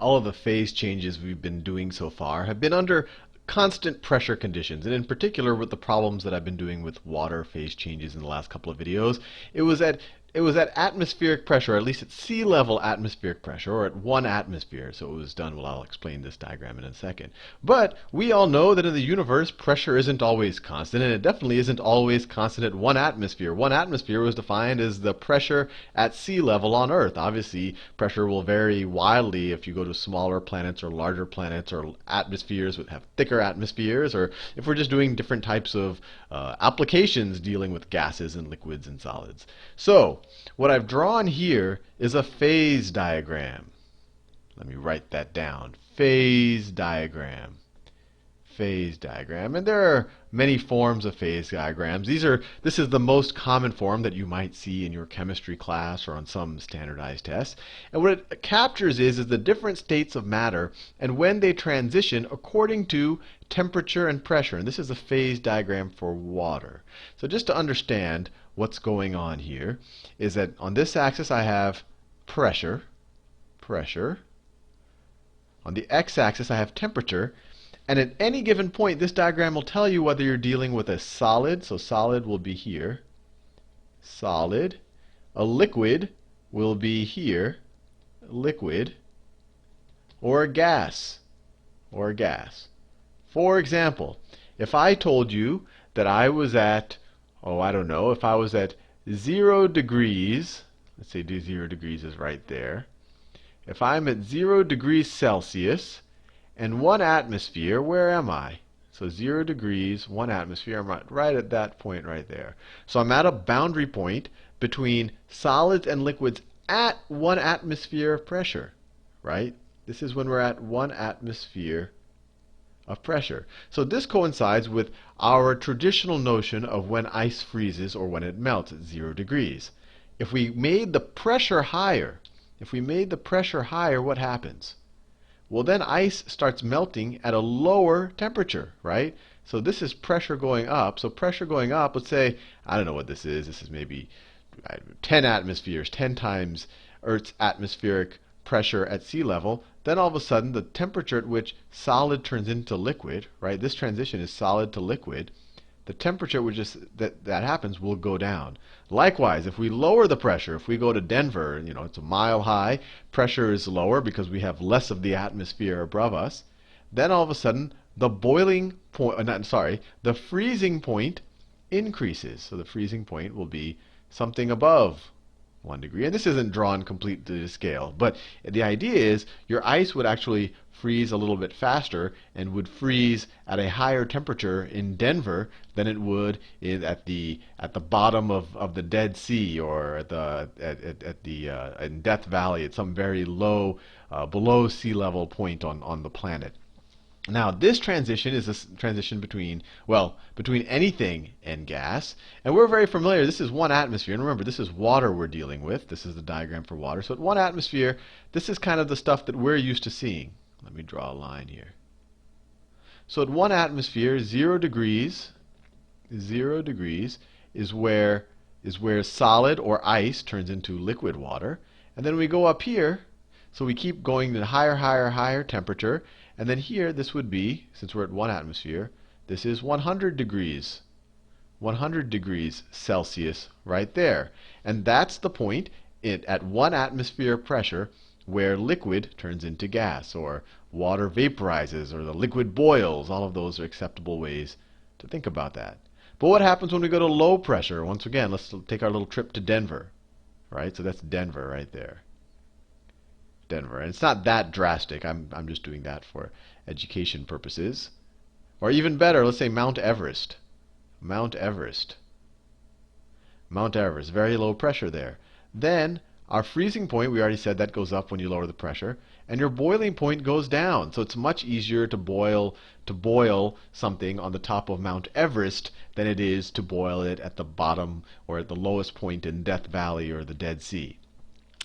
all of the phase changes we've been doing so far have been under constant pressure conditions, and in particular with the problems that I've been doing with water phase changes in the last couple of videos, it was at atmospheric pressure, or at least at sea level atmospheric pressure, or at 1 atmosphere. So it was done, well, I'll explain this diagram in a second. But we all know that in the universe, pressure isn't always constant, and it definitely isn't always constant at 1 atmosphere. 1 atmosphere was defined as the pressure at sea level on Earth. Obviously, pressure will vary wildly if you go to smaller planets or larger planets, or atmospheres that have thicker atmospheres, or if we're just doing different types of applications dealing with gases and liquids and solids. So what I've drawn here is a phase diagram. Let me write that down. Phase diagram. Phase diagram. And there are many forms of phase diagrams. This is the most common form that you might see in your chemistry class or on some standardized tests. And what it captures is the different states of matter and when they transition according to temperature and pressure. And this is a phase diagram for water. So just to understand what's going on here is that on this axis I have pressure. On the x-axis I have temperature. And at any given point, this diagram will tell you whether you're dealing with a solid, so solid will be here, solid. A liquid will be here, liquid, or a gas, For example, if I told you that I was at, I don't know, if I was at 0 degrees, let's say 0 degrees is right there. If I'm at 0 degrees Celsius, and 1 atmosphere, where am I? So 0 degrees, 1 atmosphere, I'm right at that point right there. So I'm at a boundary point between solids and liquids at 1 atmosphere of pressure, right? This is when we're at 1 atmosphere of pressure. So this coincides with our traditional notion of when ice freezes or when it melts at 0 degrees. If we made the pressure higher, what happens? Well, then ice starts melting at a lower temperature, right? So this is pressure going up. So pressure going up, let's say, I don't know what this is. This is maybe 10 atmospheres, 10 times Earth's atmospheric pressure at sea level. Then all of a sudden, the temperature at which solid turns into liquid, right? This transition is solid to liquid. The temperature at which that happens will go down. Likewise, if we lower the pressure, if we go to Denver, it's a mile high, pressure is lower because we have less of the atmosphere above us. Then all of a sudden, the freezing point increases. So the freezing point will be something above 1 degree. And this isn't drawn completely to scale, but the idea is your ice would actually freeze a little bit faster and would freeze at a higher temperature in Denver than it would at the bottom of the Dead Sea or in Death Valley at some very low below sea level point on the planet. Now, this transition is a transition between anything and gas. And we're very familiar. This is 1 atmosphere. And remember, this is water we're dealing with. This is the diagram for water. So at 1 atmosphere, this is kind of the stuff that we're used to seeing. Let me draw a line here. So at 1 atmosphere, 0 degrees is where solid or ice turns into liquid water. And then we go up here. So we keep going to higher temperature. And then here, this would be, since we're at 1 atmosphere, this is 100 degrees. 100 degrees Celsius right there. And that's the point at 1 atmosphere pressure where liquid turns into gas, or water vaporizes, or the liquid boils. All of those are acceptable ways to think about that. But what happens when we go to low pressure? Once again, let's take our little trip to Denver. Right? So that's Denver right there. Denver. And it's not that drastic. I'm just doing that for education purposes. Or even better, let's say Mount Everest. Mount Everest, very low pressure there. Then our freezing point, we already said that goes up when you lower the pressure, and your boiling point goes down. So it's much easier to boil something on the top of Mount Everest than it is to boil it at the bottom or at the lowest point in Death Valley or the Dead Sea.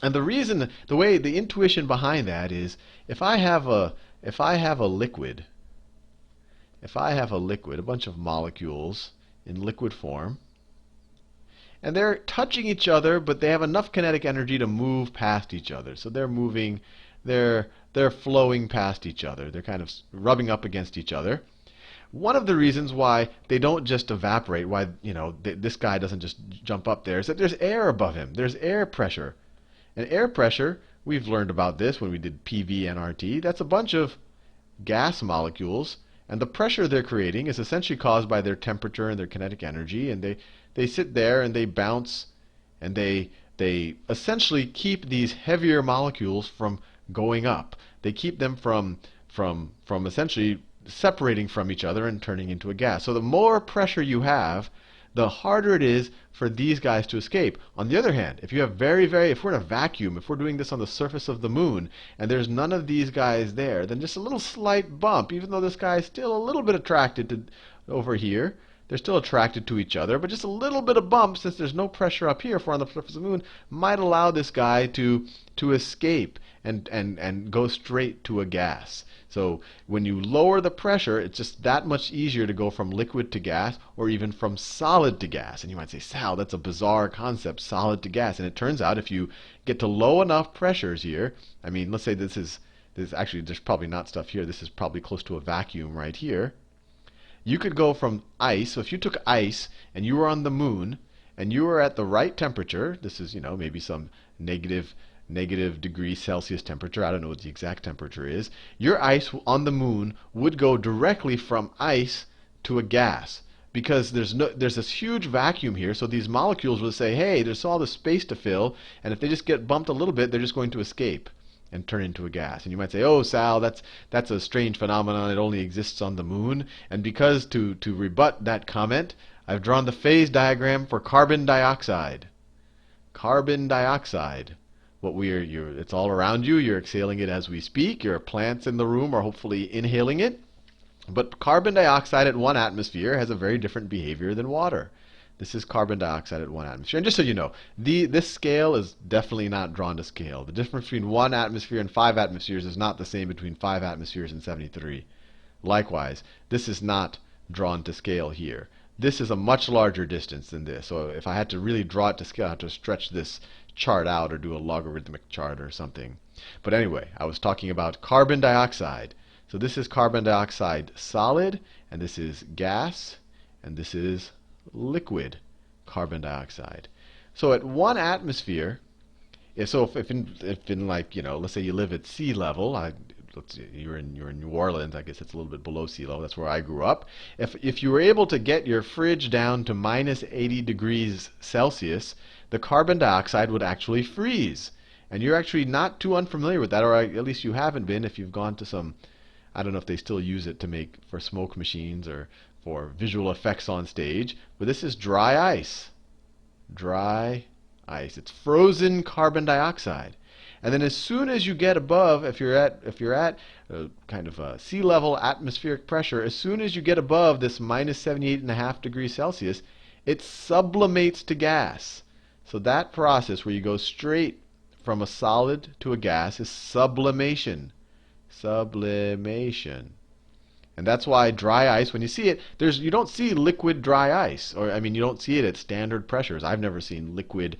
And the reason, the intuition behind that is if I have a liquid, a bunch of molecules in liquid form, and they're touching each other, but they have enough kinetic energy to move past each other. So they're moving, they're they're flowing past each other. They're kind of rubbing up against each other. One of the reasons why they don't just evaporate, why this guy doesn't just jump up there, is that there's air above him. There's air pressure. And air pressure, we've learned about this when we did PV and RT. That's a bunch of gas molecules, and the pressure they're creating is essentially caused by their temperature and their kinetic energy, and they sit there and they bounce, and they essentially keep these heavier molecules from going up. They keep them from essentially separating from each other and turning into a gas. So the more pressure you have, the harder it is for these guys to escape. On the other hand, if you have if we're in a vacuum, if we're doing this on the surface of the moon, and there's none of these guys there, then just a little slight bump, even though this guy is still a little bit attracted to over here, they're still attracted to each other, but just a little bit of bump, since there's no pressure up here if we're on the surface of the moon, might allow this guy to escape and go straight to a gas. So when you lower the pressure, it's just that much easier to go from liquid to gas, or even from solid to gas. And you might say, Sal, that's a bizarre concept, solid to gas. And it turns out if you get to low enough pressures here, I mean, let's say this is actually, there's probably not stuff here. This is probably close to a vacuum right here. You could go from ice. So if you took ice and you were on the moon and you were at the right temperature, this is, maybe some negative degree Celsius temperature, I don't know what the exact temperature is, your ice on the moon would go directly from ice to a gas, because there's this huge vacuum here. So these molecules will say, hey, there's all this space to fill, and if they just get bumped a little bit, they're just going to escape and turn into a gas. And you might say, oh, Sal, that's a strange phenomenon. It only exists on the moon. And because to rebut that comment, I've drawn the phase diagram for carbon dioxide. Carbon dioxide. It's all around you. You're exhaling it as we speak. Your plants in the room are hopefully inhaling it. But carbon dioxide at 1 atmosphere has a very different behavior than water. This is carbon dioxide at 1 atmosphere. And just so you know, this scale is definitely not drawn to scale. The difference between 1 atmosphere and 5 atmospheres is not the same between 5 atmospheres and 73. Likewise, this is not drawn to scale here. This is a much larger distance than this. So if I had to really draw it to scale, I have to stretch this chart out or do a logarithmic chart or something. But anyway, I was talking about carbon dioxide. So this is carbon dioxide solid, and this is gas, and this is liquid carbon dioxide. So at 1 atmosphere, if in like, let's say you live at sea level, let's see, you're in New Orleans, I guess it's a little bit below sea level, that's where I grew up. If you were able to get your fridge down to minus 80 degrees Celsius, the carbon dioxide would actually freeze. And you're actually not too unfamiliar with that, or at least you haven't been if you've gone to some, I don't know if they still use it to make for smoke machines or for visual effects on stage, but this is dry ice. Dry ice. It's frozen carbon dioxide. And then as soon as you get above, if you're at kind of sea level atmospheric pressure, as soon as you get above this minus 78.5 degrees Celsius, it sublimates to gas. So that process where you go straight from a solid to a gas is sublimation. Sublimation. And that's why dry ice, when you see it, you don't see liquid dry ice. Or, I mean, you don't see it at standard pressures. I've never seen liquid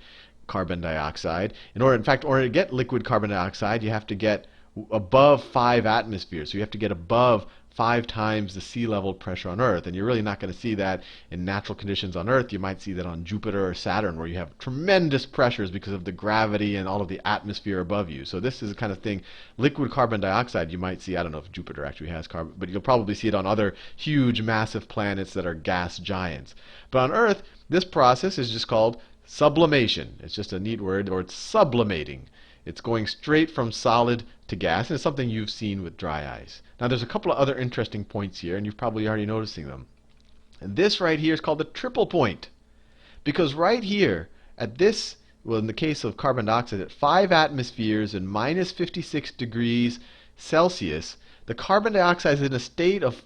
carbon dioxide. In order to get liquid carbon dioxide, you have to get above 5 atmospheres. So you have to get above 5 times the sea level pressure on Earth. And you're really not going to see that in natural conditions on Earth. You might see that on Jupiter or Saturn, where you have tremendous pressures because of the gravity and all of the atmosphere above you. So this is the kind of thing, liquid carbon dioxide, you might see, I don't know if Jupiter actually has carbon, but you'll probably see it on other huge, massive planets that are gas giants. But on Earth, this process is just called sublimation. It's just a neat word, or it's sublimating. It's going straight from solid to gas, and it's something you've seen with dry ice. Now there's a couple of other interesting points here, and you've probably already noticing them. And this right here is called the triple point. Because right here, at this, well, in the case of carbon dioxide, at 5 atmospheres and minus 56 degrees Celsius, the carbon dioxide is in a state of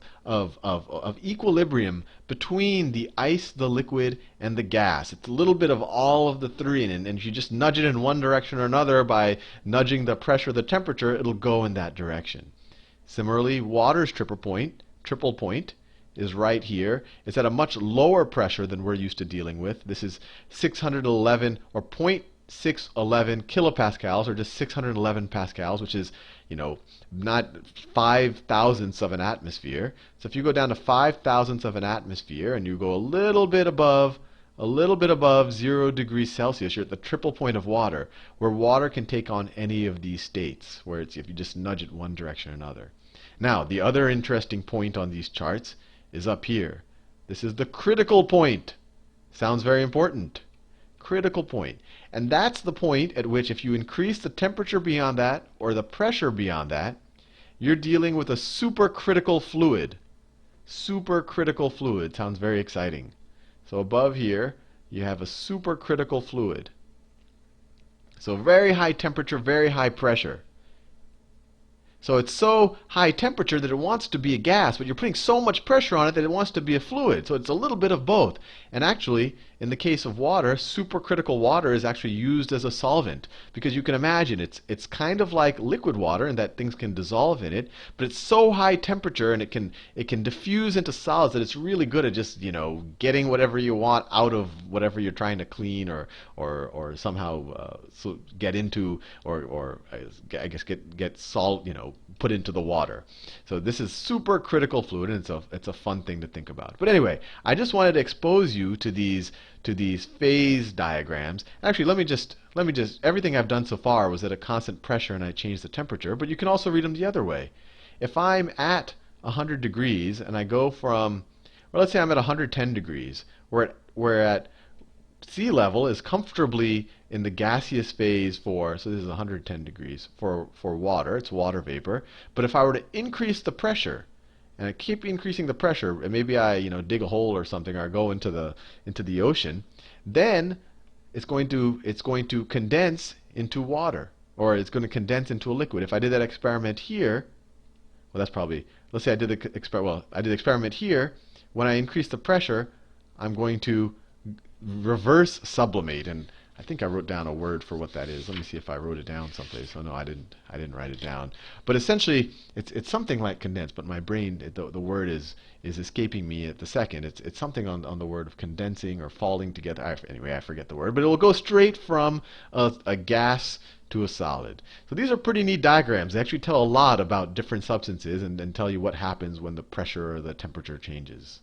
equilibrium between the ice, the liquid, and the gas. It's a little bit of all of the three, and if you just nudge it in one direction or another by nudging the pressure, the temperature, it'll go in that direction. Similarly, water's triple point is right here. It's at a much lower pressure than we're used to dealing with. This is 611 or 0.611 kilopascals, or just 611 pascals, which is not 5 thousandths of an atmosphere. So if you go down to 5 thousandths of an atmosphere and you go a little bit above 0 degrees Celsius, you're at the triple point of water, where water can take on any of these states, where it's if you just nudge it one direction or another. Now, the other interesting point on these charts is up here. This is the critical point. Sounds very important. Critical point. And that's the point at which if you increase the temperature beyond that or the pressure beyond that, you're dealing with a supercritical fluid. Supercritical fluid. Sounds very exciting. So above here, you have a supercritical fluid. So very high temperature, very high pressure. So it's so high temperature that it wants to be a gas, but you're putting so much pressure on it that it wants to be a fluid. So it's a little bit of both. And actually, in the case of water, supercritical water is actually used as a solvent, because you can imagine it's kind of like liquid water in that things can dissolve in it, but it's so high temperature and it can diffuse into solids that it's really good at just getting whatever you want out of whatever you're trying to clean or somehow get into or I guess get salt put into the water. So this is supercritical fluid, and it's a fun thing to think about. But anyway, I just wanted to expose you to these phase diagrams. Actually, let me just everything I've done so far was at a constant pressure and I changed the temperature, but you can also read them the other way. If I'm at 100 degrees and I go from, well, let's say I'm at 110 degrees, we're at sea level is comfortably in the gaseous phase so this is 110 degrees for water, it's water vapor. But if I were to increase the pressure, and I keep increasing the pressure, and maybe I dig a hole or something, or I go into the ocean, then it's going to condense into water, or it's going to condense into a liquid. If I did that experiment here, well, that's probably, let's say I did the experiment here. When I increase the pressure, I'm going to reverse sublimate, and I think I wrote down a word for what that is. Let me see if I wrote it down someplace. Oh no, I didn't write it down. But essentially, it's something like condense. But my brain, the word is escaping me at the second. It's something on the word of condensing or falling together. Anyway, I forget the word. But it will go straight from a gas to a solid. So these are pretty neat diagrams. They actually tell a lot about different substances and tell you what happens when the pressure or the temperature changes.